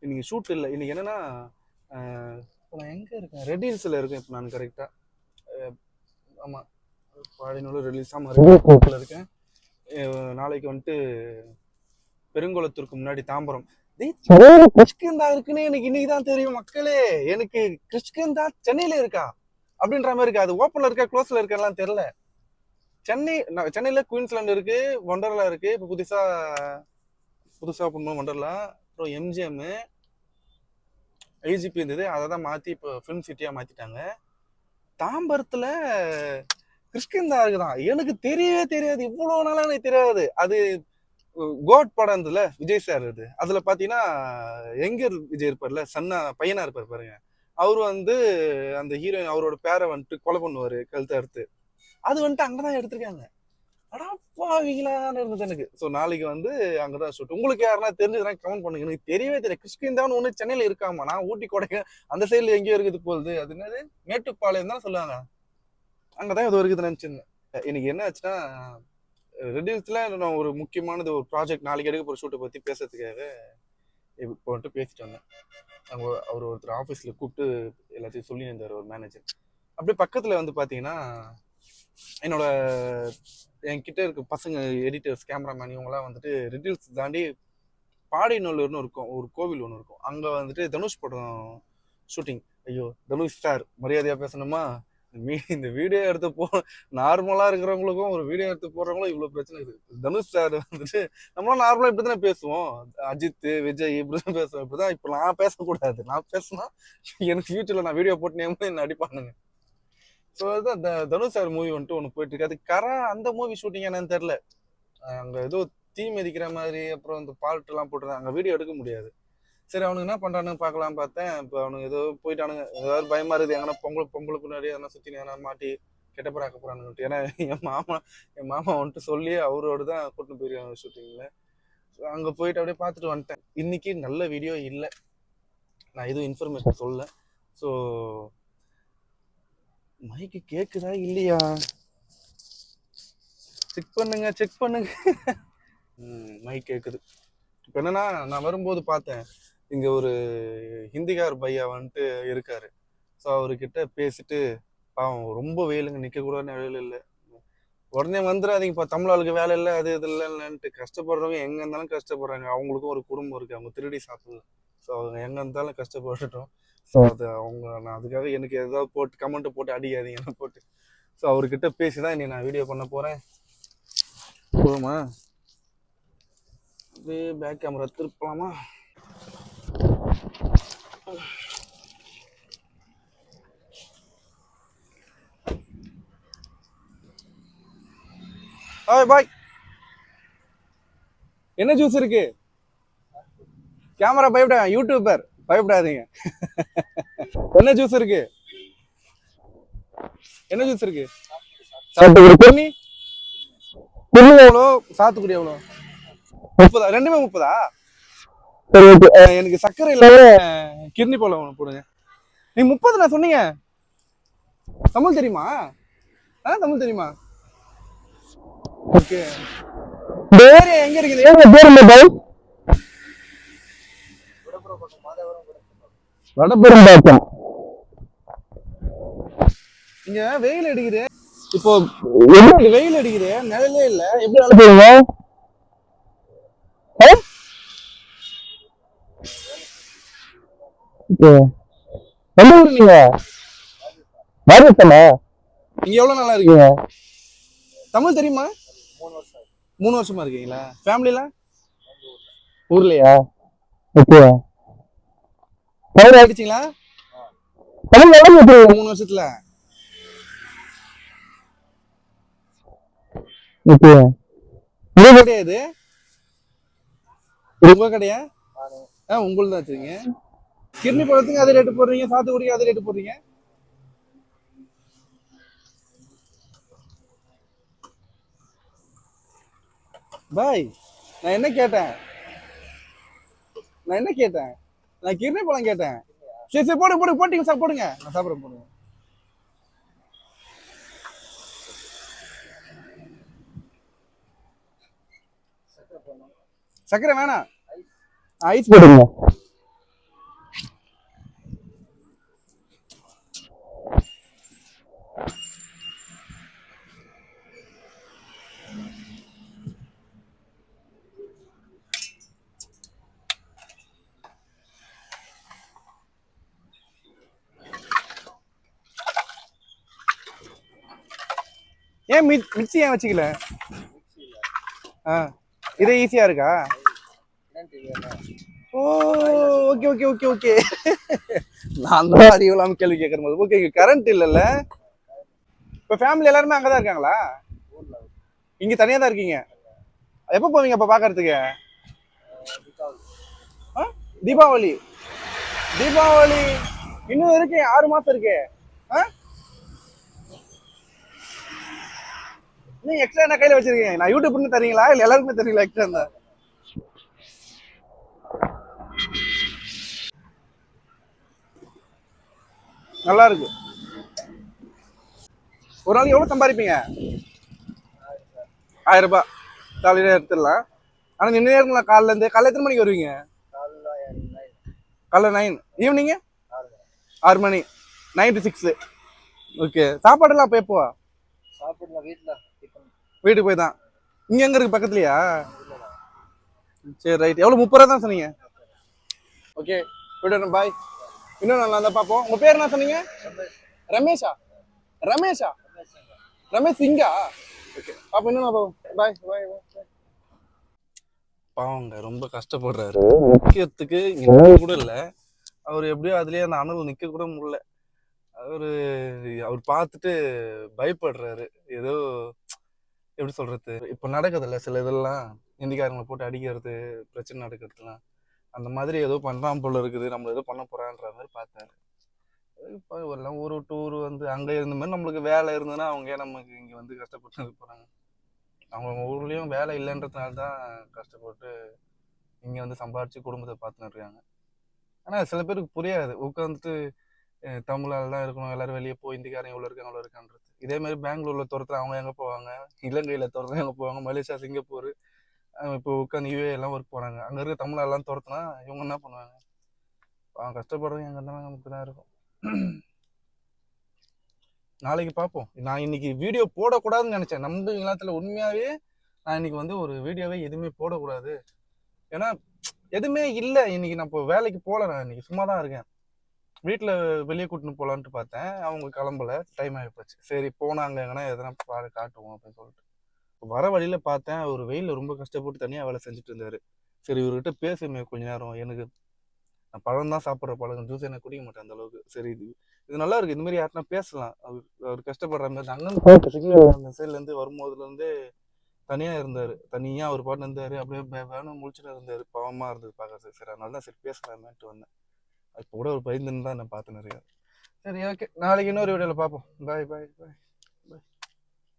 இன்னைக்கு ஷூட் இல்லை. இன்னைக்கு என்னன்னா இப்போ நான் எங்கே இருக்கேன்? ரெட் ஹில்ஸில் இருக்கேன் இப்போ நான் கரெக்டாக. ஆமாம், பாடினூர் ரிலீஸ். ஆமாம், ரெட் ஹில்ஸில் இருக்கேன். நாளைக்கு வந்துட்டு பெருங்குளத்தூருக்கு முன்னாடி தாம்பரம். கிருஷ்கந்தா இருக்குன்னு எனக்கு இன்னைக்கு தான் தெரியும் மக்களே. எனக்கு கிருஷ்கந்தா சென்னையில இருக்கா அப்படின்ற மாதிரி இருக்கு. அது ஓப்பன்ல இருக்கா க்ளோஸ்ல இருக்காலாம் தெரியல. சென்னையில குயின்ஸ்லாண்ட் இருக்கு, ஒண்டர்லா இருக்கு. இப்போ புதுசா பண்ணுவோம் ஒண்டர்லா. அப்புறம் எம்ஜிஎம் ஐஜிபி இருந்தது, அதை தான் மாற்றி இப்போ ஃபிலிம் சிட்டியாக மாற்றிட்டாங்க. தாம்பரத்தில் கிருஷ்கந்தா இருக்குதான். எனக்கு தெரியவே தெரியாது, இவ்வளோ நாளாக எனக்கு தெரியாது. அது கோட் படம் இருந்ததுல விஜய் சார், இது அதில் பார்த்தீங்கன்னா எங்கர் விஜய் இருப்பார்ல, பையனா இருப்பார் பாருங்க. அவர் வந்து அந்த ஹீரோயின் அவரோட பேரை வந்துட்டு கொலை பண்ணுவார் கழுத்தை அறுத்து. அது வந்துட்டு அங்கே தான் எடுத்திருக்காங்க. அடாப்பாவீங்களான்னு இருந்தது எனக்கு. ஸோ நாளைக்கு வந்து அங்கதான் ஷூட். உங்களுக்கு யாருன்னா தெரிஞ்சதுன்னா கமெண்ட் பண்ணுங்க. எனக்கு தெரியவே தெரியாது. கிருஷ்கிந்தான்னு ஒன்று சென்னையில இருக்காமா. நான் ஊட்டி கொடைக்க அந்த சைட்ல எங்கேயோ இருக்குது போகுது. அது என்னது மேட்டுப்பாளையம் தான் சொல்லுவாங்க. அங்கதான் இது இருக்குது நினைச்சிருந்தேன். எனக்கு என்ன ஆச்சுன்னா, ரெடியூஸ்ல நான் ஒரு முக்கியமானது ஒரு ப்ராஜெக்ட் நாளைக்கு எடுக்க போற ஷூட்டை பத்தி பேசுறதுக்காக இப்போ வந்துட்டு பேசிட்டு வந்தேன். அவர் ஒருத்தர் ஆஃபீஸில் கூப்பிட்டு எல்லாத்தையும் சொல்லி இருந்தார் ஒரு மேனேஜர். அப்படியே பக்கத்தில் வந்து பார்த்தீங்கன்னா என்னோட என்கிட்ட இருக்க பசங்க எடிட்டர்ஸ், கேமராமேன், இவங்கெல்லாம் வந்துட்டு ரிடில்ஸ் தாண்டி பாடிநல்லூர்னு இருக்கும் ஒரு கோவில் ஒன்று இருக்கும். அங்கே வந்துட்டு தனுஷ் படம் ஷூட்டிங். ஐயோ தனுஷ் சார் மரியாதையாக பேசணுமா? இந்த வீடியோ எடுத்து நார்மலாக இருக்கிறவங்களுக்கும் ஒரு வீடியோ எடுத்து போடுறவங்களும் இவ்வளோ பிரச்சனை இருக்குது. தனுஷ் சார் வந்துட்டு நம்மளாம் நார்மலாக இப்படி தானே பேசுவோம். அஜித், விஜய் இப்படி தான் பேசுவோம். இப்படி தான். இப்போ நான் பேசக்கூடாது. நான் பேசினா எனக்கு ஃபியூச்சரில் நான் வீடியோ போட்டு என்ன அடிப்பானுங்க. ஸோ அதுதான் தனுஷ் சார் மூவி வந்துட்டு ஒன்று போயிட்டு இருக்கு. அது அந்த மூவி ஷூட்டிங் என்னன்னு தெரில. அங்கே ஏதோ தீ மிதிக்கிற மாதிரி, அப்புறம் இந்த பால்ட்டெல்லாம் போட்டுருந்தாங்க. அங்கே வீடியோ எடுக்க முடியாது. சரி, அவனுக்கு என்ன பண்ணுறானுன்னு பார்க்கலாம் பார்த்தேன். இப்போ அவனுக்கு ஏதோ போயிட்டானுங்க. ஏதாவது பயமா இருக்குது, எங்கன்னா பொம்பளை பின்னாடி எதனா சுற்றி எதனா மாட்டி கெட்ட பிறாக்க போகிறானுன்ட்டு. ஏன்னா என் மாமா வந்துட்டு சொல்லி அவரோடு தான் கூட்டின்னு போயிருக்காங்க ஷூட்டிங்கில். அங்கே போயிட்டு அப்படியே பார்த்துட்டு வந்துட்டேன். இன்னைக்கு நல்ல வீடியோ இல்லை, நான் எதுவும் இன்ஃபர்மேஷன் சொல்லல. ஸோ மைக்கு கேக்குதா இல்லையா செக் பண்ணுங்க. மைக் கேக்குது. இப்போ என்னன்னா, நான் வரும்போது பார்த்தேன் இங்க ஒரு ஹிந்திகார் பையா வந்துட்டு இருக்காரு. ஸோ அவர்கிட்ட பேசிட்டு, பாவம் ரொம்ப வெயிலுங்க, நிக்க கூட வேலை இல்லை, உடனே வந்துடாதீங்கப்பா, தமிழ் ஆளுக்கு வேலை இல்லை, அது இது இல்லைன்னுட்டு. கஷ்டப்படுறவங்க எங்க இருந்தாலும் கஷ்டப்படுறாங்க. அவங்களுக்கும் ஒரு குடும்பம் இருக்கு, அவங்க திருடி சாப்பிடல. ஸோ அவங்க எங்க இருந்தாலும் கஷ்டப்பட்டுட்டோம். ஸோ அது நான் அதுக்காக எனக்கு ஏதாவது போட்டு கமெண்ட் போட்டு அடிக்காதீங்க போட்டு. ஸோ அவர்கிட்ட பேசிதான் இன்னைக்கு நான் வீடியோ பண்ண போறேன். போதுமா? பேக் கேமரா திருப்பலாமா? பாய். என்ன ஜூஸ் இருக்கு? கேமரா பயப்பட, யூடியூபர் பயப்படாதீங்க. என்ன ஜூஸ் இருக்கு? சாத்துக்குடி எவ்வளோ? சாத்துக்குடி எவ்வளோ? 30. ரெண்டுமே 30. எனக்கு சர்க்கரை இல்லாம கிர்னி பழம் ஒன்று போடுங்க. நீ 30 நான் சொன்னீங்க. தமிழ் தெரியுமா? தமிழ் தெரியுமா? ஓகே. எங்க இருக்குது? வடபுறம். இங்க வெயில் அடிக்குது. இப்போ வெயில் அடிக்குது, நிழலே இல்ல. எப்படி வேலை செய்வீங்க? எந்த ஊரு நீங்க? ராஜஸ்தானா? நீங்க எவ்வளவு நாளா இருக்கீங்க? தமிழ் தெரியுமா? 3 வருஷமா இருக்கீங்களா? ஃபேமிலில ஊர்லயா? ஓகே. தமிழ் ஆயிடுச்சிங்களா? தமிழ் எவ்வளவு 3 வருஷத்துல? ஓகே. உங்க கிடையாது, உங்க கடையா? உங்களுக்கு தான் வச்சுருங்க. கிர்னி பழத்துக்கு அதே ரேட்டு போடுறீங்க, சாத்துக்குடிக்கு அதே ரேட்டு போடுறீங்க. பாய், நான் என்ன கேட்டேன்? நான் கிர்னி பழம் கேட்டேன். சரி போட்டுங்க சார், போடுங்க, நான் சாப்பிட்றேன். போடுங்க. சக்கரை வேணாம், ஐஸ் போடுங்க. ஏன் மிக்ஸி ஏன் வச்சுக்கல? ஆ இதே ஈஸியா இருக்கா? ஓ ஓகே ஓகே ஓகே ஓகே. நான் தான் அறிவலாம கேள்வி கேட்கற போது. ஓகே கரண்ட் இல்லைல்ல? இப்போ ஃபேமிலி எல்லாருமே அங்கே தான் இருக்காங்களா? இங்கே தனியாக தான் இருக்கீங்க? எப்போ போவீங்க அப்போ பார்க்கறதுக்கு? தீபாவளி. தீபாவளி இன்னும் இருக்கு, 6 மாசம் இருக்கு. நீங்க எக்ஸ்ட்ரா என்ன கையில வச்சிருக்கீங்க? நான் யூடியூப்னு தரீங்களா இல்ல எல்லாருக்குமே தெரியல எக்ஸ்ட்ரா இருந்தா? நல்லா இருக்கு. ஒரு நாளைக்கு எவ்வளவு சம்பாதிப்பீங்க? 1000 ரூபாய் காலையில எடுத்துடலாம். ஆனா நின்று நேரம் காலைல எத்தனை மணிக்கு வருவீங்க? காலைல 9, ஈவினிங் 6 மணி, 9 to 6. ஓகே. சாப்பாடுலாம் அப்போ எப்போ? வீட்டுக்கு போய் தான். இங்க எங்க இருக்கு, பக்கத்துலயா? சரி ரைட். எவ்வளவு, 30 ரூபா தான் சொன்னீங்க? ஓகே விடுறேன், பாய். இன்னும் நல்லா இருந்தா பார்ப்போம். உங்க பேர் என்ன சொன்னீங்க? ரமேஷா? ரமேஷா? ரமேஷ் சிங்கா? ஓகே அப்ப இன்னும் பாய் பாய் பாய். பாவங்க ரொம்ப கஷ்டப்படுறாரு. நிக்கிறதுக்கு கூட இல்ல. அவர் எப்படியோ அதுலயே அந்த அனல் நிக்க கூட முடியல. அவர் பார்த்துட்டு பயப்படுறாரு. ஏதோ எப்படி சொல்றது, இப்ப நடக்குதுல்ல சில இதெல்லாம், இந்திக்காரங்களை போட்டு அடிக்கிறது, பிரச்சனை நடக்கிறதுலாம், அந்த மாதிரி ஏதோ பண்றான் போல இருக்குது, நம்ம ஏதோ பண்ண போறான்ற மாதிரி பார்த்தாரு. இப்போ எல்லாம் ஊர் விட்டு ஊர் வந்து அங்கே இருந்த மாதிரி நம்மளுக்கு வேலை இருந்ததுன்னா அவங்க நமக்கு இங்கே வந்து கஷ்டப்பட்டு போகிறாங்க. அவங்க ஊர்லேயும் வேலை இல்லைன்றதுனால தான் கஷ்டப்பட்டு இங்கே வந்து சம்பாரிச்சு குடும்பத்தை பார்த்துன்னு இருக்காங்க. ஆனால் சில பேருக்கு புரியாது. உட்காந்துட்டு தமிழால் தான் இருக்கணும், எல்லாரும் வெளியே போய் இந்திக்காரங்க இவ்வளோ இருக்காங்க அவ்வளோ இருக்கான்றது. இதே மாதிரி பெங்களூர்ல துரத்துல அவங்க எங்கே போவாங்க, இலங்கையில துரத்துல எங்கே போவாங்க, மலேசியா, சிங்கப்பூர், இப்போ உட்காந்து யூஏ எல்லாம் ஒர்க் போகிறாங்க. அங்கே இருக்க தமிழெல்லாம் துரத்துனா இவங்க என்ன பண்ணுவாங்க? அவங்க கஷ்டப்படுறவங்க எங்கே இருந்தாலும் நமக்கு தான் இருக்கும். நாளைக்கு பார்ப்போம். நான் இன்னைக்கு வீடியோ போடக்கூடாதுன்னு நினைச்சேன். நம்புவீங்களாத்துல உண்மையாவே நான் இன்னைக்கு வந்து ஒரு வீடியோவே எதுவுமே போடக்கூடாது. ஏன்னா எதுவுமே இல்லை. இன்னைக்கு நான் இப்போ வேலைக்கு போகல. நான் இன்னைக்கு சும்மா தான் இருக்கேன். வீட்டில் வெளியே கூட்டின்னு போகலான்ட்டு பார்த்தேன். அவங்க கிளம்பல, டைம் ஆகிப்போச்சு. சரி போனாங்க எங்கன்னா எதனா காட்டுவோம் அப்படின்னு சொல்லிட்டு வர வழியில பார்த்தேன். ஒரு வெயிலில் ரொம்ப கஷ்டப்பட்டு தனியாக வேலை செஞ்சுட்டு இருந்தாரு. சரி இவர்கிட்ட பேசுமே கொஞ்ச நேரம். எனக்கு நான் பழம் தான் சாப்பிட்ற பழக்கம், ஜூஸ் எனக்கு குடிக்க மாட்டேன் அந்த அளவுக்கு. சரி இது நல்லா இருக்கு, இந்த மாதிரி யாருன்னா பேசலாம். அவர் கஷ்டப்படுற மாதிரி. அங்கே சிக்னல் அந்த சைட்லேருந்து வரும்போதுலேருந்தே தனியாக இருந்தார். தனியாக ஒரு பாட்டு இருந்தார். அப்படியே வேணும் முழிச்சுட்டு இருந்தார். பாவமாக இருந்தது பார்க்கறது. சரி அதனால தான் சரி பேசலாமேன்ட்டு வந்தேன். இப்போ கூட ஒரு பயந்துன்னு தான் நான் பார்த்து நிறையா. சரி ஓகே, நாளைக்கு இன்னொரு வீடியோவில் பார்ப்போம். பாய் பாய் பாய்.